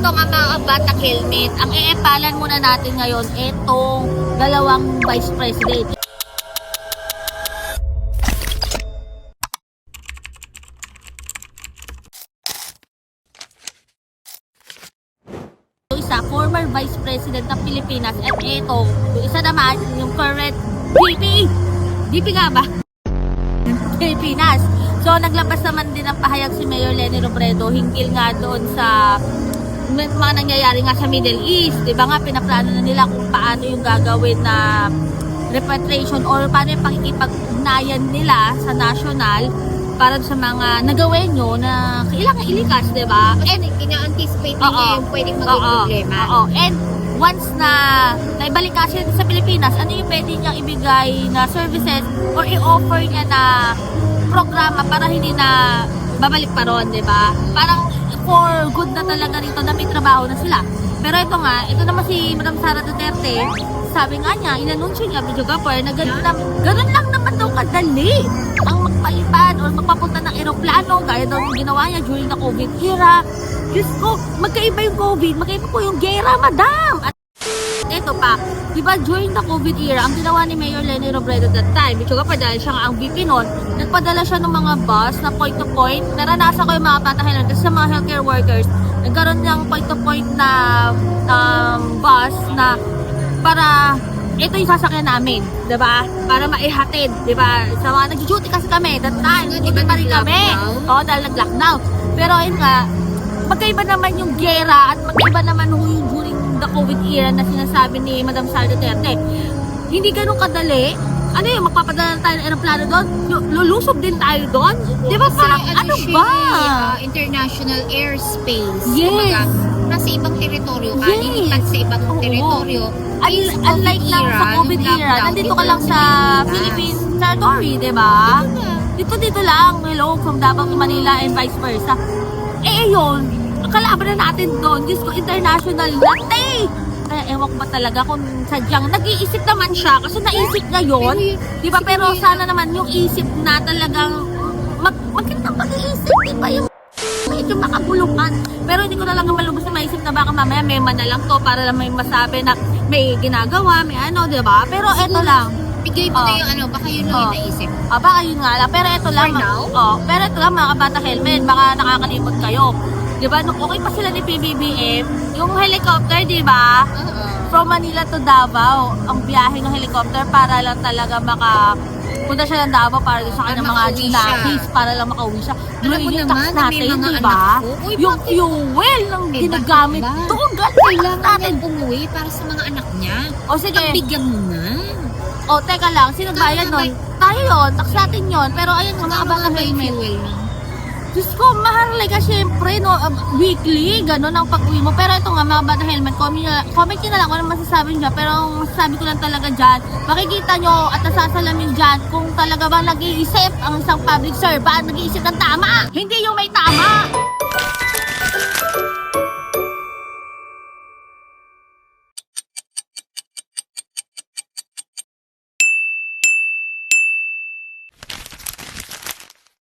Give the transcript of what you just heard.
ito nga mga batang helmet. Ang eepalan muna natin ngayon, itong dalawang vice president. Isa, former vice president ng Pilipinas, at ito, yung isa naman, yung current VP nga ba? Pilipinas. So, naglabas naman din ng pahayag si Mayor Leni Robredo hinggil nga doon sa mga nangyayari nga sa Middle East. Diba nga, pinaplano na nila kung paano yung gagawin na repatriation or paano yung pakikipag-ugnayan nila sa national para sa mga nagawin nyo na kailangan ilikas, diba? And ina-anticipate niya yung pwedeng maging problema. And once na naibalik kasi sa Pilipinas, ano yung pwede niyang ibigay na services or i-offer niya na programa para hindi na babalik pa ron, diba? Parang for good na talaga rito na may trabaho na sila. Pero ito nga, ito naman si Madam Sara Duterte, sabi nga niya, inanunsyo niya, Video Gapper, na ganun lang naman daw kadali ang magpalipad or magpapunta ng eroplano, gaya daw yung ginawa niya during the COVID era. Diyos ko, magkaiba yung COVID, magkaiba po yung gera, madam! At ito pa, di ba during the COVID era, ang ginawa ni Mayor Leni Robredo that time, Video Gapper, dahil siya nga ang VP nun, nagpadala siya ng mga bus na point to point. Naranasan ko yung mga patahilan kasi sa mga healthcare workers, nagkaroon ng point to point na bus na para ito yung sasakyan namin, 'di ba? Para maihatid, 'di ba? Sa mga nag-duty kasi kami that time, hindi pa rin kami. Oo, dahil nag-lockdown. Pero ayun nga, magkaiba naman yung gera at magkaiba naman yung during the COVID era na sinasabi ni Madam Sara Duterte. Hindi ganun kadali. Ano yun, magpapadala tayo ng aeroplano doon? Lulusob din tayo doon? Di ba parang ano ba? International airspace. Yes. Kumbaga, nasa ibang teritoryo ka, Yes. lilipat sa ibang teritoryo. Unlike lang sa COVID era, nandito ka lang sa Philippine territory, di ba? Dito lang, hello, from Davao to Manila and vice versa. Eh yun, kalaban na natin doon, Diyos ko, international latte! Kaya ewan ko ba talaga kung sadyang nag-iisip naman siya kasi naisip niya yun, di ba? Pero sana naman yung isip na talagang magandang mag-iisip, di ba? Yung medyo makabulukan. Pero hindi ko na lang malubos na maisip na baka mamaya may man na lang to para lang may masabi na may ginagawa, may ano, di ba? Pero eto lang. Bigay mo na yung ano, baka yun lang yung naisip. Baka yun nga lang. Pero eto lang. For now? Pero eto lang mga kabata helmet, baka nakakalimot kayo. Di ba, nung okay pa sila ni PBBM, yung helicopter, di ba? From Manila to Davao, ang biyahe ng helicopter para lang talaga punta siya ng Davao para sa kanyang mga ginakis, para lang makauwi siya. Alam mo Yung naman, tax na may natin, mga di anak ba? ko. Uy, Yung bakit? fuel ng ginagamit diba? doon, Kailangan natin. niyang umuwi para sa mga anak niya. O sige, Bigyan mo na. teka lang, sino bayad nun? Tayo yun, tax natin yun. Pero ayun, mga kabata may helmet. fuel. Diyos ko, mahal like syempre, no, weekly, gano'n ang pag-uwi mo. Pero ito nga, mga bata helmet, comment nyo na lang kung ano masasabi nyo. Pero ang masasabi ko lang talaga dyan, makikita nyo at nasasalamin dyan kung talaga bang nag-iisip ang isang public servant, nag-iisip ng tama. Hindi yung may tama.